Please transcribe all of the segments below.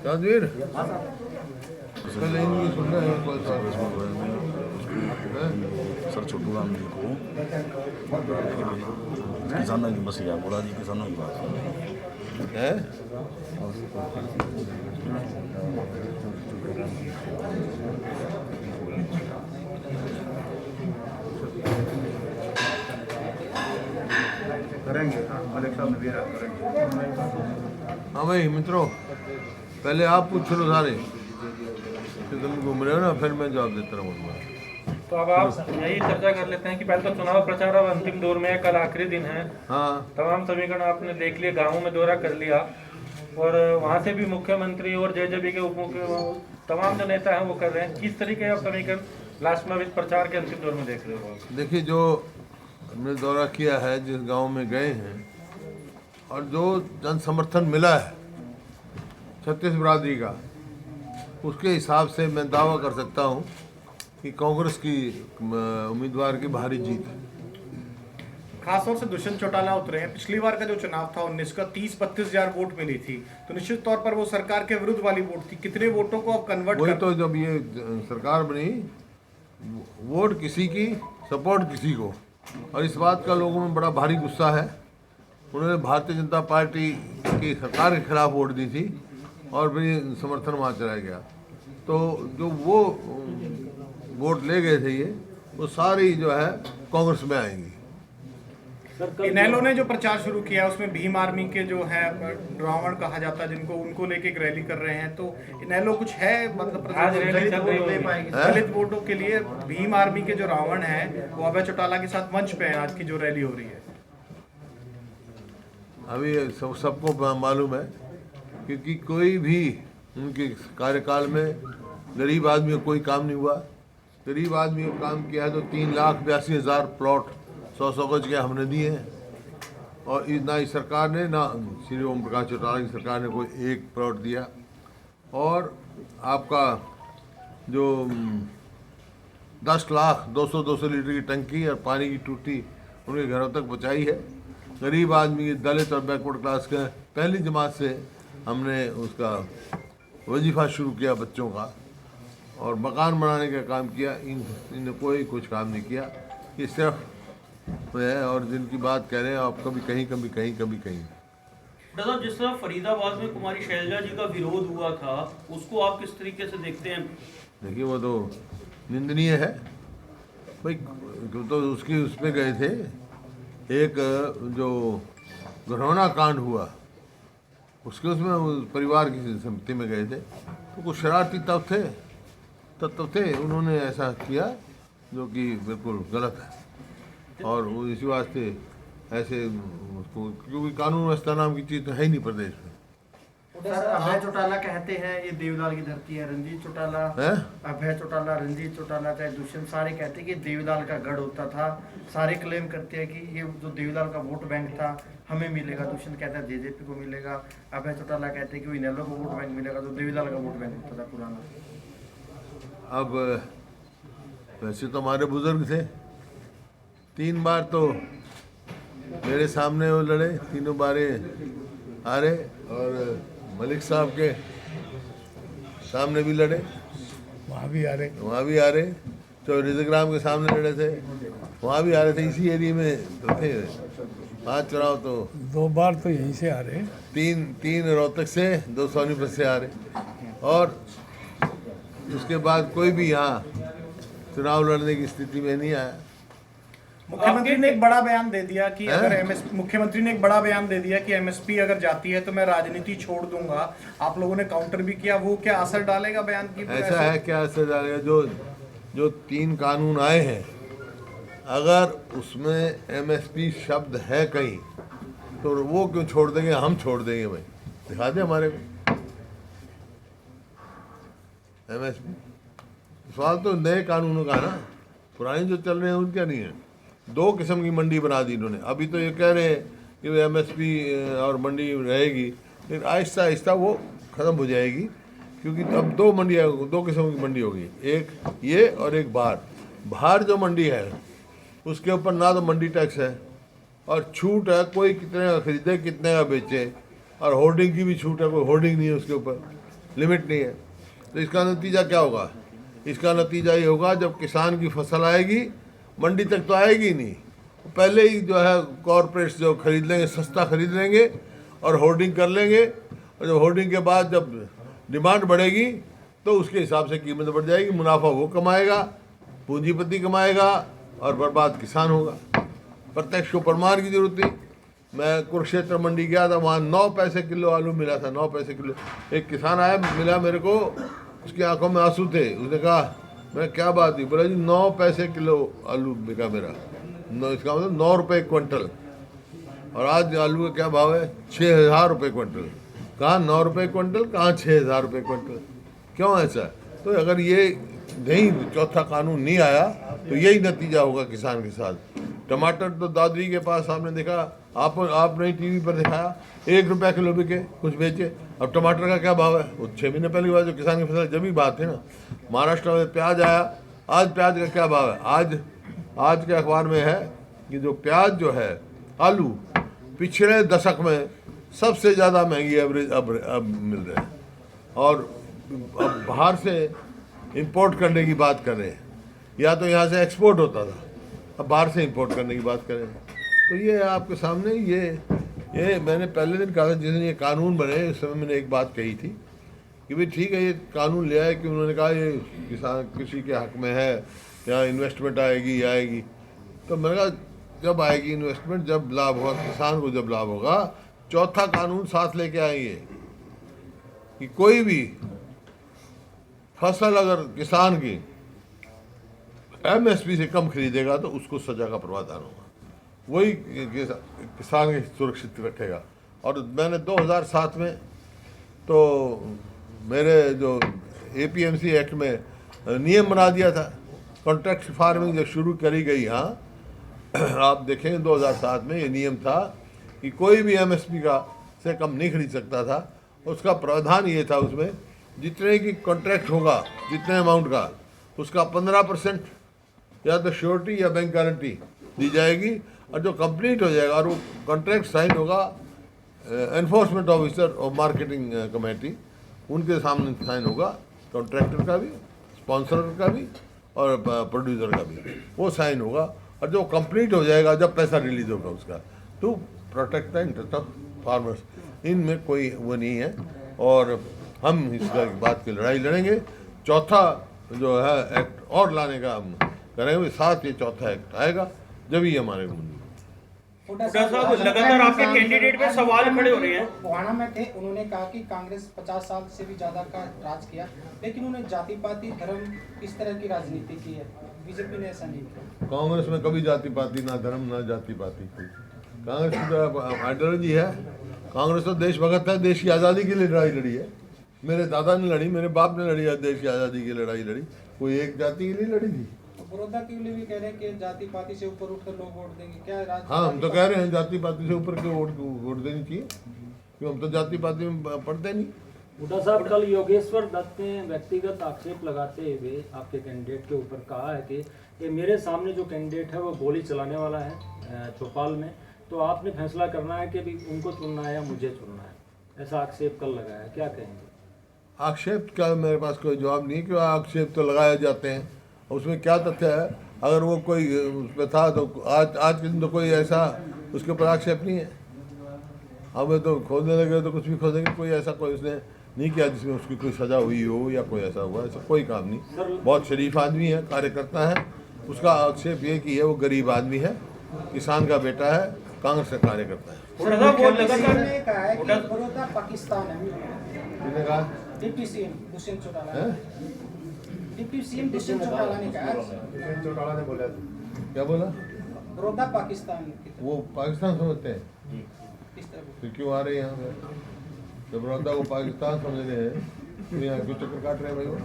राजवीर सुनना है सर छोटू राम जी को किसानों की बस यार बोला जी किसानों की बात है। करेंगे मलिक साहब ने भी करेंगे। हाँ भाई मित्रों, पहले आप पूछ लो सारे, फिर तुम घूम रहे हो ना, फिर मैं जवाब देता रहूँगा। तो अब आप यही चर्चा कर लेते हैं कि पहले तो चुनाव प्रचार अब अंतिम दौर में है, कल आखिरी दिन है। हाँ, तमाम समीकरण आपने देख लिए, गाँवों में दौरा कर लिया और वहाँ से भी मुख्यमंत्री और जेजेपी के उप मुख्यमंत्री तमाम जो नेता हैं वो कर रहे हैं। किस तरीके आप समीकरण लास्ट में इस प्रचार के अंतिम दौर में देख रहे हो? देखिए, जो हमने दौरा किया है, जिस गांव में गए हैं और जो जन समर्थन मिला है छत्तीस बिरादरी का, उसके हिसाब से मैं दावा कर सकता हूं कि कांग्रेस की उम्मीदवार की भारी जीत है। खासतौर से दुष्यंत चौटाला उतरे हैं। पिछली बार का जो चुनाव था 19 का 30-32 हजार वोट मिली थी, तो निश्चित तौर पर वो सरकार के विरुद्ध वाली वोट थी। कितने वोटों को अब कन्वर्ट वही तो, जब ये सरकार बनी, वोट किसी की, सपोर्ट किसी को, और इस बात का लोगों में बड़ा भारी गुस्सा है। उन्होंने भारतीय जनता पार्टी की सरकार के खिलाफ वोट दी थी और फिर समर्थन वहाँ चला गया। तो जो वो वोट ले गए थे, ये वो सारी जो है कांग्रेस में आएंगी। इनेलो ने जो प्रचार शुरू किया उसमें भीम आर्मी के जो है रावण कहा जाता है जिनको, उनको लेके एक रैली कर रहे हैं। तो इनेलो कुछ है मतलब आज रैली चल रही होगी। दलित वोटों के लिए भीम आर्मी के जो रावण है वो अभय चौटाला के साथ मंच पे है आज की जो रैली हो रही है। अभी सबको मालूम है, क्योंकि कोई भी उनके कार्यकाल में गरीब आदमी को कोई काम नहीं हुआ। गरीब आदमी को काम किया है तो 3,82,000 प्लॉट 100 गज के हमने दिए हैं, और ना इस सरकार ने, ना श्री ओम प्रकाश चौटाला की सरकार ने कोई एक प्लॉट दिया। और आपका जो 10 लाख 200 लीटर की टंकी और पानी की टूटी उनके घरों तक पहुँचाई है। गरीब आदमी, दलित और बैकवर्ड क्लास के पहली जमात से हमने उसका वजीफ़ा शुरू किया बच्चों का, और मकान बनाने का काम किया। इन्हें कोई कुछ काम नहीं किया। ये सिर्फ है, और जिनकी बात कह रहे हैं आप, कभी कहीं कभी कहीं कभी कहीं। डॉक्टर साहब, जिस तरह फरीदाबाद में कुमारी शैलजा जी का विरोध हुआ था, उसको आप किस तरीके से देखते हैं? देखिए, वो तो निंदनीय है भाई। तो उसकी उसमें गए थे, एक जो घरौना कांड हुआ उसके, उसमें उस परिवार की सम्मति में गए थे, तो कुछ शरारती तत्व थे, उन्होंने ऐसा किया जो कि बिल्कुल गलत है। और वो इसी वास्ते ऐसे उसको, क्योंकि कानून व्यवस्था नाम की चीज़ तो है ही नहीं प्रदेश में। सर, अभय चौटाला कहते हैं ये देवलाल की धरती है। रंजीत चौटाला, अभय चौटाला, रंजीत चौटाला, चाहे दुष्यंत, सारे कहते हैं कि देवलाल का गढ़ होता था। सारे क्लेम करते हैं कि ये जो देवलाल का वोट बैंक था हमें मिलेगा। दुष्यंत कहता है जेजेपी को मिलेगा। अभय चौटाला कहते हैं कि वो इनेलो को वोट बैंक मिलेगा, जो देवलाल का वोट बैंक होता था पुराना। अब वैसे तो हमारे बुजुर्ग थे, 3 बार तो मेरे सामने वो लड़े, तीनों बारे हारे, और मलिक साहब के सामने भी लड़े, वहाँ भी हारे। तो रिजग्राम के सामने लड़े थे, वहाँ भी हारे थे। इसी एरिया में तो थे। 5 चुनाव तो 2 बार तो यहीं से हारे, 3 रोहतक से, 2 सोनीपत से हारे, और उसके बाद कोई भी यहाँ चुनाव लड़ने की स्थिति में नहीं आया। मुख्यमंत्री ने एक बड़ा बयान दे दिया कि अगर मुख्यमंत्री ने एक बड़ा बयान दे दिया कि एमएसपी अगर जाती है तो मैं राजनीति छोड़ दूंगा। आप लोगों ने काउंटर भी किया, वो क्या असर डालेगा बयान की? ऐसा है, क्या असर डालेगा? जो 3 कानून आए हैं, अगर उसमें एमएसपी शब्द है कहीं, तो वो क्यों छोड़ देंगे? हम छोड़ देंगे भाई, दिखा दे हमारे को एमएसपी। सवाल तो नए कानूनों का ना, पुराने जो चल रहे हैं उनका नहीं है। 2 किस्म की मंडी बना दी इन्होंने। अभी तो ये कह रहे हैं कि एमएसपी और मंडी रहेगी, लेकिन आहिस्ता आहिस्ता वो ख़त्म हो जाएगी, क्योंकि अब 2 मंडियाँ, 2 किस्म की मंडी होगी, एक ये और एक बाहर। बाहर जो मंडी है उसके ऊपर ना तो मंडी टैक्स है और छूट है, कोई कितने का खरीदे कितने का बेचे, और होर्डिंग की भी छूट है, कोई होर्डिंग नहीं है उसके ऊपर, लिमिट नहीं है। तो इसका नतीजा क्या होगा? इसका नतीजा ये होगा जब किसान की फसल आएगी मंडी तक तो आएगी नहीं, पहले ही जो है कॉरपोरेट्स जो खरीद लेंगे, सस्ता खरीद लेंगे और होर्डिंग कर लेंगे, और जब होर्डिंग के बाद जब डिमांड बढ़ेगी तो उसके हिसाब से कीमत बढ़ जाएगी, मुनाफा वो कमाएगा, पूंजीपति कमाएगा और बर्बाद किसान होगा। प्रत्यक्ष को प्रमाण की जरूरत नहीं। मैं कुरुक्षेत्र मंडी गया था, वहाँ 9 पैसे किलो आलू मिला था, 9 पैसे किलो। एक किसान आया, मिला मेरे को, उसकी आंखों में आंसू थे। उसने कहा, मैं क्या बात हुई? बोला जी 9 पैसे किलो आलू बिका मेरा, इसका मतलब 9 रुपये क्विंटल। और आज आलू का क्या भाव है? 6,000 रुपये क्विंटल। कहाँ 9 रुपये क्विंटल, कहाँ 6,000 रुपये क्विंटल? क्यों ऐसा? तो अगर ये नहीं, चौथा कानून नहीं आया तो यही नतीजा होगा किसान के साथ। टमाटर तो दादरी के पास आपने देखा, आपने टीवी पर दिखाया 1 रुपया किलो बिके, कुछ बेचे। अब टमाटर का क्या भाव है? वो 6 महीने पहले की बात, जो किसान की फसल जब ही बात है ना। महाराष्ट्र में प्याज आया, आज प्याज का क्या भाव है? आज के अखबार में है कि जो प्याज जो है, आलू पिछले दशक में सबसे ज़्यादा महंगी एवरेज अब मिल रहे हैं, और अब बाहर से इंपोर्ट करने की बात कर रहे हैं। या तो यहाँ से एक्सपोर्ट होता था, अब बाहर से इंपोर्ट करने की बात कर रहे हैं। तो ये है आपके सामने, ये मैंने पहले दिन कहा था, जिस दिन ये कानून बने उस समय मैंने एक बात कही थी कि भाई ठीक है, ये कानून ले आए कि उन्होंने कहा ये किसान कृषि के हक में है, या इन्वेस्टमेंट आएगी। तो मैंने कहा जब आएगी इन्वेस्टमेंट, जब लाभ होगा किसान को, जब लाभ होगा, चौथा कानून साथ लेके आएंगे कि कोई भी फसल अगर किसान की MSP से कम खरीदेगा तो उसको सजा का प्रावधान होगा, वही किसान के सुरक्षित रखेगा। और मैंने 2007 में तो मेरे जो APMC एक्ट में नियम बना दिया था। कॉन्ट्रैक्ट फार्मिंग जब शुरू करी गई, हाँ आप देखेंगे 2007 में ये नियम था कि कोई भी MSP का से कम नहीं खरीद सकता था। उसका प्रावधान ये था, उसमें जितने की कॉन्ट्रैक्ट होगा, जितने अमाउंट का, उसका 15% या तो श्योरिटी या बैंक गारंटी दी जाएगी, और जो कंप्लीट हो जाएगा और वो कॉन्ट्रैक्ट साइन होगा एनफोर्समेंट ऑफिसर और मार्केटिंग कमेटी, उनके सामने साइन होगा, कॉन्ट्रैक्टर का भी, स्पॉन्सर का भी और प्रोड्यूसर का भी, वो साइन होगा। और जो कंप्लीट हो जाएगा, जब पैसा रिलीज होगा उसका, to protect the interest of farmers. इनमें कोई वो नहीं है, और हम इस बात की लड़ाई लड़ेंगे। चौथा जो है एक्ट और लाने का हम करेंगे, साथ ये चौथा एक्ट आएगा जब ही हमारे डॉक्टर साहब, लगातार आपके कैंडिडेट पे सवाल खड़े हो रहे हैं। गोहाना में थे, उन्होंने कहा कि कांग्रेस 50 साल से भी ज्यादा का राज किया, लेकिन उन्होंने जाति पाति धर्म इस तरह की राजनीति की है। बीजेपी ने ऐसा नहीं किया। कांग्रेस में कभी जाति पाति, ना धर्म ना जाति पाति। कांग्रेस की तो आइडियोलॉजी है। कांग्रेस तो देशभक्त है, देश की आज़ादी के लिए लड़ाई लड़ी है। मेरे दादा ने लड़ी, मेरे बाप ने लड़ी है, देश की आज़ादी की लड़ाई लड़ी। कोई एक जाति के लिए लड़ी थी। बड़ौदा के लिए भी कह रहे हैं कि जाति पाति से ऊपर उठकर लोग वोट देंगे, क्या राज? हाँ, हम तो कह रहे हैं जाति पाति से ऊपर के वोट देनी चाहिए, क्योंकि हम तो जाति पाति में पढ़ते नहीं। हुड्डा साहब, कल योगेश्वर दत्त ने व्यक्तिगत आक्षेप लगाते हुए आपके कैंडिडेट के ऊपर कहा है कि ये मेरे सामने जो कैंडिडेट है वो गोली चलाने वाला है चौपाल में, तो आपने फैसला करना है कि भी उनको चुनना है या मुझे चुनना है। ऐसा आक्षेप कल लगाया, क्या कहेंगे? आक्षेप का मेरे पास कोई जवाब नहीं, क्योंकि आक्षेप तो लगाए जाते हैं, उसमें क्या तथ्य है? अगर वो कोई उसमें था तो आज के दिन तो कोई ऐसा उसके ऊपर आक्षेप नहीं है। हमें तो खोदने लगे तो कुछ भी खोदेंगे, कोई ऐसा कोई उसने नहीं किया जिसमें उसकी कोई सज़ा हुई हो या कोई ऐसा हुआ, ऐसा कोई काम नहीं। बहुत शरीफ आदमी है, कार्यकर्ता है। उसका आक्षेप ये कि है वो गरीब आदमी है, किसान का बेटा है, कांग्रेस का कार्यकर्ता है। ने कहा है कि बड़ौदा पाकिस्तान है। किसने कहा? Deputy CM Dushyant Chautala. Deputy CM Dushyant Chautala ने कहा। दुष्यंत चौटाला ने बोला, क्या बोला? बड़ौदा पाकिस्तान। वो पाकिस्तान समझते हैं, तो क्यों आ रहे हैं यहाँ पे? जब बड़ौदा को पाकिस्तान समझ रहे हैं तो यहाँ क्यों चक्कर काट रहे हैं भाई वो?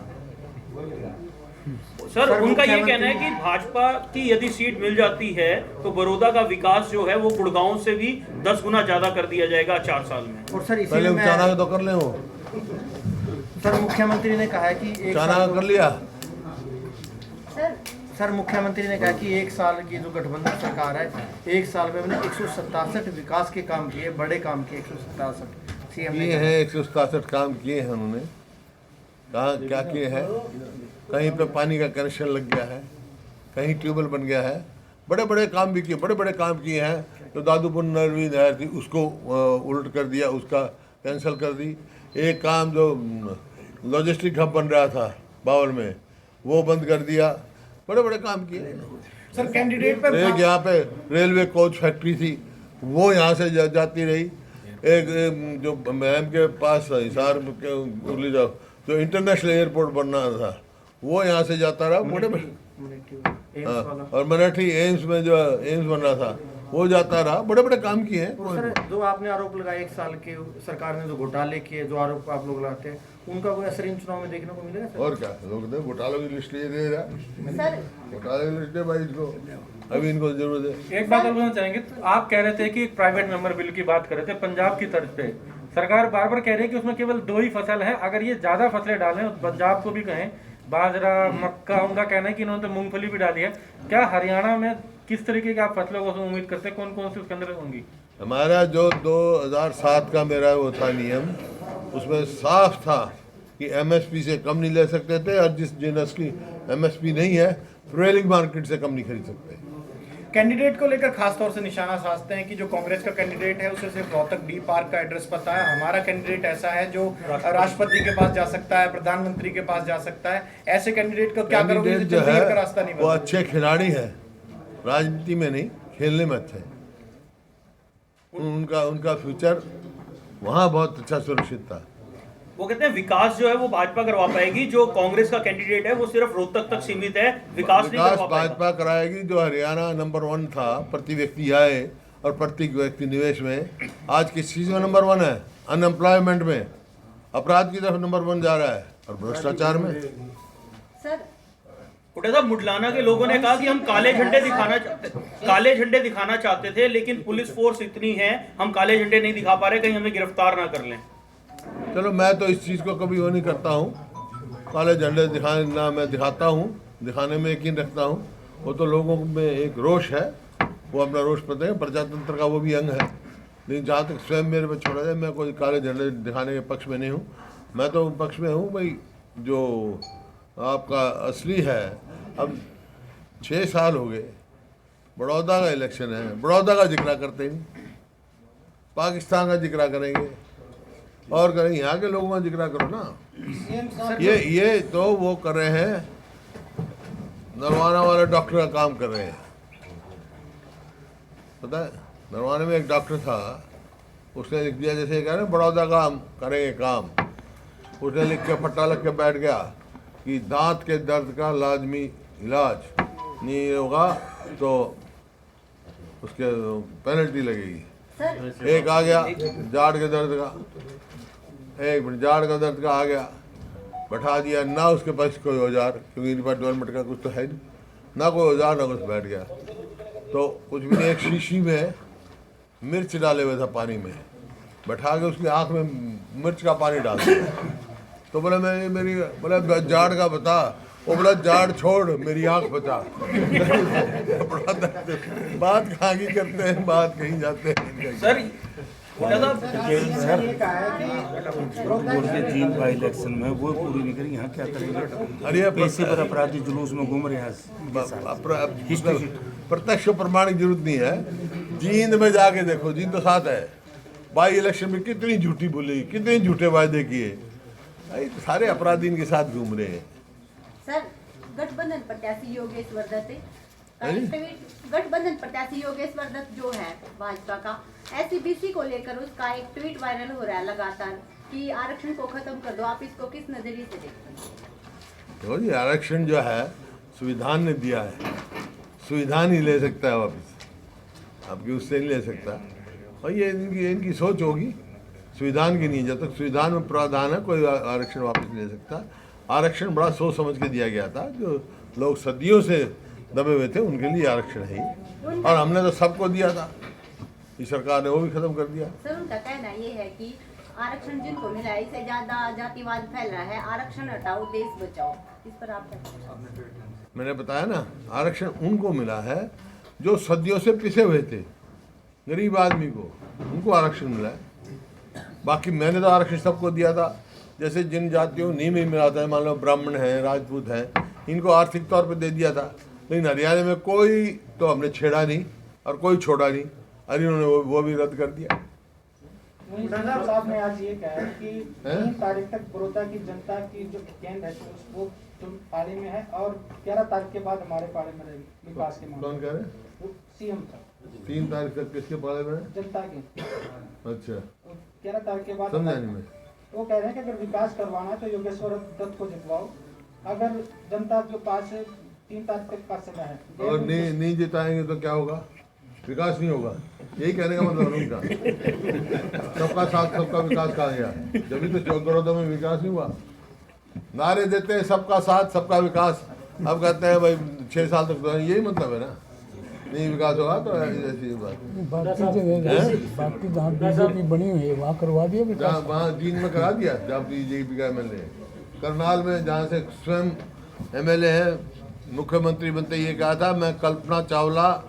सर, उनका ये कहना है कि भाजपा की यदि सीट मिल जाती है तो बड़ौदा का विकास जो है वो गुड़गांव से भी 10 गुना ज्यादा कर दिया जाएगा 4 साल में। और सर पहले चाणा तो कर ले वो। सर मुख्यमंत्री ने कहा है कि चाणा कर लिया, सर मुख्यमंत्री ने कहा कि 1 साल की जो गठबंधन सरकार है 1 साल में हमने 167 विकास के काम किए, बड़े काम किए 167 सीएम ने किए हैं। 167 काम किए हैं उन्होंने। कहाँ क्या किए हैं? कहीं पे पानी का कनेक्शन लग गया है, कहीं ट्यूबवेल बन गया है, बड़े बड़े काम भी किए, बड़े बड़े काम किए हैं। तो दादूपुर नरवी नहर थी उसको उल्ट कर दिया, उसका कैंसिल कर दी। एक काम जो लॉजिस्टिक हब बन रहा था बावल में वो बंद कर दिया। बड़े बड़े काम किए। सर कैंडिडेट पर एक यहाँ पे रेलवे कोच फैक्ट्री थी वो यहाँ से जाती रही। एक जो मैम के पास हिसार के उरली जो इंटरनेशनल एयरपोर्ट बनना था वो यहाँ से जाता रहा। बड़े बड़े और मराठी एम्स में जो एम्स बन रहा था वो जाता रहा। बड़े बड़े काम किए हैं। सर जो आपने आरोप लगाए 1 साल के सरकार ने जो घोटाले किए, जो आरोप आप लोग लगाते हैं, उनका कोई असर इन चुनाव में देखने को मिलेगा सर? और क्या लोग दे घोटालों की लिस्ट ये दे रहा, घोटाले की लिस्ट दे भाई इसको, अभी इनको जरूरत है। एक बात और बोलना चाहेंगे, तो आप कह रहे थे कि एक प्राइवेट मेंबर बिल की बात कर रहे थे पंजाब की तर्ज पे। सरकार बार बार कह रही है कि उसमें केवल 2 ही फसल है। अगर ये ज्यादा फसलें डालें, पंजाब को भी कहें बाजरा मक्का, उनका कहना है कि इन्होंने तो मूंगफली भी डाली है। क्या हरियाणा में किस तरीके की आप फसलों को उम्मीद करते हैं? कौन कौन सी उसके अंदर होंगी? हमारा जो 2007 का मेरा वो था नियम, उसमें साफ था कि एमएसपी से कम नहीं ले सकते थे और जिस जिनस की एमएसपी नहीं है प्रिवेलिंग मार्केट से कम नहीं खरीद सकते। कैंडिडेट को लेकर खास तौर से निशाना साधते हैं कि जो कांग्रेस का कैंडिडेट है उसे सिर्फ रोहतक डी पार्क का एड्रेस पता है। हमारा कैंडिडेट ऐसा है जो राष्ट्रपति के पास जा सकता है, प्रधानमंत्री के पास जा सकता है। ऐसे कैंडिडेट को क्या करोगे कैंडिडेट जिसे जो जल्दी है का रास्ता नहीं वो बना? अच्छे खिलाड़ी हैं, राजनीति में नहीं खेलने में अच्छे। उनका फ्यूचर वहाँ बहुत अच्छा सुरक्षित था। वो कहते हैं विकास जो है वो भाजपा करवा पाएगी, जो कांग्रेस का कैंडिडेट है वो सिर्फ रोहतक तक सीमित है, विकास नहीं करवा पाएगा। भाजपा कराएगी। जो हरियाणा नंबर 1 था प्रति व्यक्ति आय और प्रति व्यक्ति निवेश में, आज किस चीज में नंबर 1 है? अनएम्प्लॉयमेंट में, अपराध की तरफ नंबर 1 जा रहा है और भ्रष्टाचार में। उठा साहब, मुडलाना के लोगों ने कहा कि हम काले झंडे दिखाना चाहते थे, लेकिन पुलिस फोर्स इतनी है, हम काले झंडे नहीं दिखा पा रहे, कहीं हमें गिरफ्तार ना कर लें। चलो मैं तो इस चीज़ को कभी वो नहीं करता हूँ। काले झंडे दिखाना मैं दिखाता हूँ, दिखाने में यकीन रखता हूँ। वो तो लोगों में एक रोष है, वो अपना रोष पता है, प्रजातंत्र का वो भी अंग है। लेकिन जहाँ तक स्वयं मेरे पे छोड़ा जाए, मैं कोई काले झंडे दिखाने के पक्ष में नहीं हूँ। मैं तो पक्ष में हूँ भाई जो आपका असली है। अब 6 साल हो गए, बड़ौदा का इलेक्शन है, बड़ौदा का जिक्र करते नहीं, पाकिस्तान का जिक्र करेंगे और करें, यहाँ के लोगों का जिक्र करो ना। ये तो वो कर रहे हैं, नरवाना वाले डॉक्टर का काम कर रहे हैं। पता है नरवाने में एक डॉक्टर था, उसने लिख दिया जैसे कह रहे बड़ौदा का हम करेंगे काम। उसने लिख के पट्टा लग के बैठ गया कि दांत के दर्द का लाजमी इलाज नहीं होगा तो उसके पेनल्टी लगेगी। एक आ गया जाड़ के दर्द का, एक मिनट जाड़ का दर्द का आ गया, बैठा दिया ना उसके पास कोई औजार, क्योंकि इनके पास डेवलपमेंट का कुछ तो है नहीं, ना कोई औजार ना कुछ, बैठ गया। तो कुछ भी नहीं, एक शीशी में मिर्च डाले हुए था पानी में, बैठा के उसकी आँख में मिर्च का पानी डाल दिया। तो बोला मैं मेरी बोला जाड़ का बता, वो बोला जाड़ छोड़ मेरी आँख बचा। बात कहाँ की करते हैं, बात कहीं जाते हैं। सर जीत बाई इलेक्शन में वो पूरी नहीं करी, यहाँ क्या करेंगे? अरे पैसे पर अपराधी जुलूस में घूम रहे हैं। प्रत्यक्ष प्रमाणिक जरूरत नहीं है। जींद में जाके देखो, जींद तो साथ है, बाई इलेक्शन में कितनी झूठी बोली, कितने झूठे वायदे किए। सारे अपराधी इनके साथ घूम रहे हैं। सर गठबंधन प्रत्याशी योगेश्वर दत्त, गठबंधन प्रत्याशी योगेश्वर दत्त जो है भाजपा का, एससीबीसी को लेकर उसका एक ट्वीट वायरल हो रहा है लगातार कि आरक्षण को खत्म कर दो। आप इसको किस नजरिए से देखते हैं? तो जी आरक्षण जो है संविधान ने दिया है, संविधान ही ले सकता है वापस, आपकी उससे नहीं ले सकता। और ये इनकी सोच होगी, संविधान की नहीं। जब तक संविधान में प्रावधान है कोई आरक्षण वापस नहीं ले सकता। आरक्षण बड़ा सोच समझ के दिया गया था, जो लोग सदियों से दबे हुए थे उनके लिए आरक्षण है ही, और हमने तो सबको दिया था, इस सरकार ने वो भी खत्म कर दिया। सर उनका कहना ये है कि आरक्षण जिनको मिला है इससे ज्यादा जातिवाद फैल रहा है, आरक्षण हटाओ देश बचाओ, इस पर आप क्या कहते हैं? मैंने बताया ना, आरक्षण उनको मिला है जो सदियों से पिसे हुए थे, गरीब आदमी को, उनको आरक्षण मिला है। बाकी मैंने तो आरक्षण सबको दिया था। जैसे जिन जातियों को नहीं मिला था, मान लो ब्राह्मण हैं, राजपूत हैं, इनको आर्थिक तौर पे दे दिया था। लेकिन हरियाणा में कोई तो हमने छेड़ा नहीं और कोई छोड़ा नहीं, और इन्होंने वो भी रद्द कर दिया। वहीं सीएम साहब ने आज ये कहा है कि 3 तारीख तक बड़ौदा की जनता की जो केंद्र है वो पाले में है और 11 तारीख के बाद हमारे पाले में रहेगी विकास के मामले। कौन कह रहे हैं? सीएम साहब 3 तारीख तक किसके पाले में है? जनता के। अच्छा, 11 तारीख के बाद समझा नहीं मैं। वो कह रहे हैं कि अगर विकास करवाना है तो योगेश्वर दत्त को जितवाओ, अगर जनता के पास 3 तारीख तक का समय है और नहीं जिताएंगे तो क्या होगा? विकास नहीं होगा, यही कहने का मतलब है उनका। सबका साथ सबका विकास कहा गया, जब तो चौगरोदा में विकास नहीं हुआ। नारे देते हैं सबका साथ सबका विकास, अब कहते हैं भाई 6 साल तक तो यही मतलब है ना, नहीं विकास होगा तो ऐसी बात। बाकी जहाँ बीजेपी बनी हुई है वहाँ करवा दिया विकास। जहाँ वहाँ जींद में करा दिया, जहाँ बीजेपी का MLA है। करनाल में जहाँ से स्वयं MLA है, मुख्यमंत्री बनते ये कहा था मैं कल्पना चावला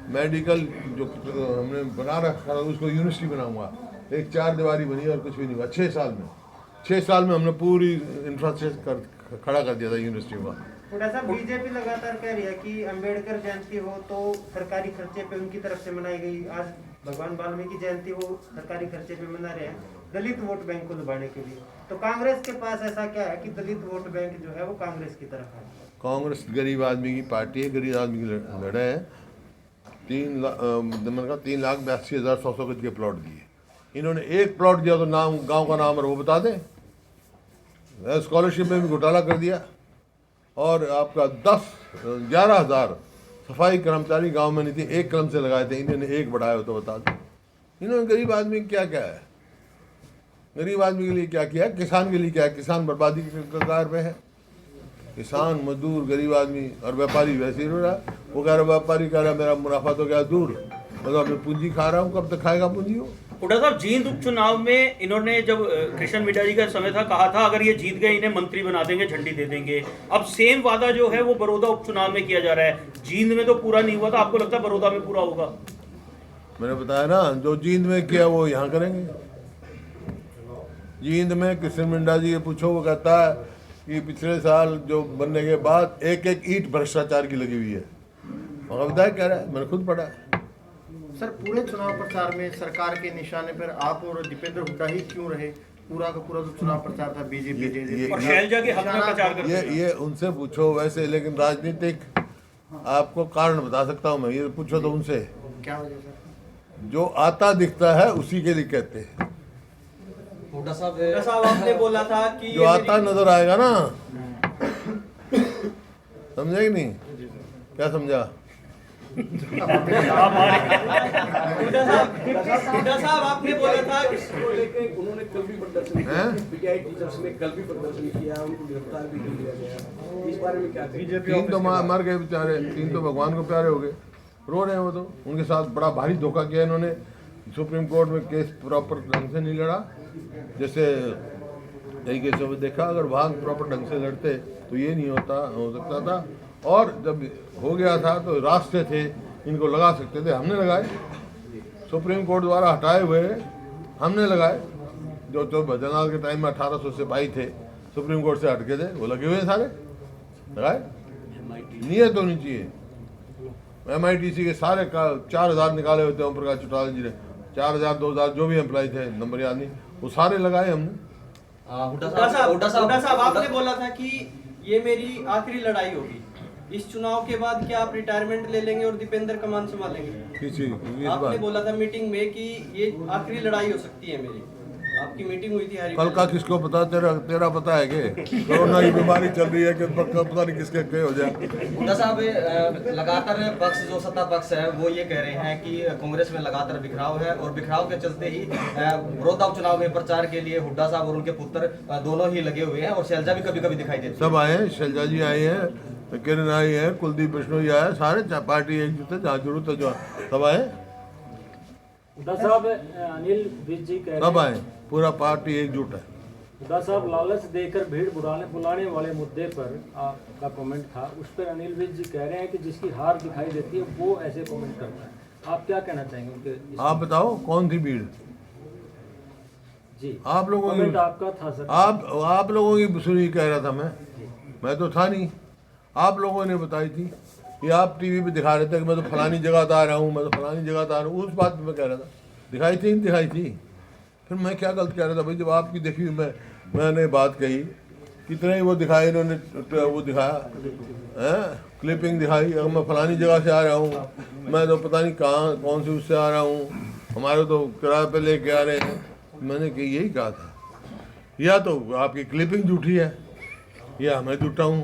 मेडिकल जो हमने बना रखा था उसको यूनिवर्सिटी बनाऊंगा। एक 4 दीवारी बनी और कुछ भी नहीं हुआ 6 साल में हमने पूरी इंफ्रास्ट्रक्चर खड़ा कर दिया था यूनिवर्सिटी का। थोड़ा सा बीजेपी लगातार कह रही है कि अंबेडकर जयंती हो तो सरकारी खर्चे पे उनकी तरफ से मनाई गई, आज भगवान वाल्मीकि जयंती वो सरकारी खर्चे पे मना रहे हैं दलित वोट बैंक को लुभाने के लिए। तो कांग्रेस के पास ऐसा क्या है कि दलित वोट बैंक जो है वो कांग्रेस की तरफ है? कांग्रेस गरीब आदमी की पार्टी है, गरीब आदमी की लड़ाई है। 3,82,100 गज के प्लॉट दिए, इन्होंने एक प्लॉट दिया तो नाम गांव का नाम और वो बता दें। स्कॉलरशिप में भी घोटाला कर दिया और आपका 11,000 सफाई कर्मचारी गांव में नहीं थे, एक कलम से लगाए थे, इन्होंने एक बढ़ाया हो तो बता दें। इन्होंने गरीब आदमी क्या क्या है, गरीब आदमी के लिए क्या किया, किसान के लिए क्या है? किसान बर्बादी के कगार पे है। किसान, मजदूर, गरीब आदमी और व्यापारी वैसे ही रो रहा है। वो कह रहा व्यापारी कह रहा मेरा मुनाफा तो क्या दूर, मतलब मैं पूंजी खा रहा हूँ, कब तक खाएगा पूंजी वो? हुड्डा साहब, जींद उपचुनाव में इन्होंने जब कृष्ण मिड्डा जी का समय था कहा था अगर ये जीत गए इन्हें मंत्री बना देंगे, झंडी दे देंगे। अब सेम वादा जो है वो बड़ौदा उपचुनाव में किया जा रहा है। जींद में तो पूरा नहीं हुआ था, आपको लगता है बड़ौदा में पूरा होगा? मैंने बताया ना, जो जींद में किया वो यहाँ करेंगे। जींद में कृष्ण मिड्डा जी ये पूछो, वो कहता है कि पिछले साल जो बनने के बाद एक ईंट भ्रष्टाचार की लगी हुई है। और विधायक कह रहा है, मैंने खुद पढ़ा। सर, पूरे चुनाव प्रचार में सरकार के निशाने पर आप और दीपेंद्र हुड्डा ही क्यों रहे? पूरा का पूरा जो चुनाव प्रचार था बीजेपी और शैलजा के हक में प्रचार करते हैं। ये उनसे पूछो वैसे, लेकिन राजनीतिक आपको कारण बता सकता हूँ मैं, ये पूछो तो उनसे। क्या वजह सर? जो आता दिखता है उसी के लिए कहते हैं। हुड्डा साहब आपने बोला था कि जो आता नजर आएगा ना, समझे कि नहीं? क्या समझा? हुड्डा साहब आपने बोला था उन्होंने कल भी प्रदर्शन किया, पीटीआई टीचर्स ने कल भी प्रदर्शन किया, उनको गिरफ्तार भी कर लिया गया। इस बारे में क्या? 3 तो मर गए बेचारे, 3 तो भगवान को प्यारे हो गए, रो रहे हैं वो तो। उनके साथ बड़ा भारी धोखा किया इन्होंने। सुप्रीम कोर्ट में केस प्रॉपर ढंग से नहीं लड़ा। जैसे कई केसों में देखा, अगर वहाँ प्रॉपर ढंग से लड़ते तो ये नहीं हो सकता था। और जब हो गया था तो रास्ते थे, इनको लगा सकते थे, हमने लगाए। सुप्रीम कोर्ट द्वारा हटाए हुए हमने लगाए। जो भजनलाल के टाइम में 1800 सिपाही थे, सुप्रीम कोर्ट से हटके थे, वो लगे हुए हैं सारे, लगाए। नियत होनी चाहिए। MITC के सारे 4,000 निकाले हुए थे ओम प्रकाश चौटाला जी ने, 4,000 2,000 जो भी एम्प्लॉय थे, नंबर याद नहीं, वो सारे लगाए हमने। हुड्डा साहब आपने बोला था कि ये मेरी आखिरी लड़ाई होगी। इस चुनाव के बाद क्या आप रिटायरमेंट ले लेंगे और दीपेंद्र कमान संभालेंगे? आपने बोला था मीटिंग में कि ये आखिरी लड़ाई हो सकती है मेरी। आपकी मीटिंग हुई थी कल का किसको पता? तेरा पता है कि कोरोना की बीमारी चल रही है कि पता नहीं किसके क्या हो जाए। हुड्डा साहब, लगातार पक्ष जो सत्ता पक्ष है वो ये कह रहे हैं कि कांग्रेस में लगातार बिखराव है और बिखराव के चलते ही बड़ौदा उपचुनाव में प्रचार के लिए हुड्डा साहब और उनके पुत्र दोनों ही लगे हुए हैं और शैलजा भी कभी कभी दिखाई देती है। सब आए हैं, शैलजा जी आए हैं, किरण आई है, कुलदीप बिश्नोई आया, सारे पार्टी एकजुट है, जहाँ जरूरत है जो सब आए। हुड्डा साहब, अनिल विज जी कह रहे हैं सब आए, पूरा पार्टी एकजुट है। हुड्डा साहब, लालच देकर भीड़ बुलाने वाले मुद्दे पर आपका कमेंट था, उस पर अनिल विज जी कह रहे हैं कि जिसकी हार दिखाई देती है वो ऐसे कमेंट करता है। आप क्या कहना चाहेंगे उनके आप बताओ कौन थी भीड़? जी, आप लोगों कमेंट की, आपका था सर। आप लोगों की सुनी कह रहा था मैं तो था नहीं। आप लोगों ने बताई थी, ये आप टीवी पे दिखा रहे थे कि मैं तो फलानी जगह आ रहा हूँ, मैं तो फलानी जगह आ रहा हूँ, उस बात पे मैं कह रहा था। दिखाई थी नहीं दिखाई थी? फिर मैं क्या गलत कह रहा था भाई? जब आपकी देखी मैंने बात कही, कितने ही वो दिखाए इन्होंने, वो दिखाया है क्लिपिंग दिखाई, अगर मैं फलानी जगह से आ रहा हूँ, मैं तो पता नहीं कहाँ कौन से उससे आ रहा हूँ, हमारे तो किराए पे लेके आ रहे हैं। मैंने यही कहा था, या तो आपकी क्लिपिंग झूठी है या मैं झूठा हूँ।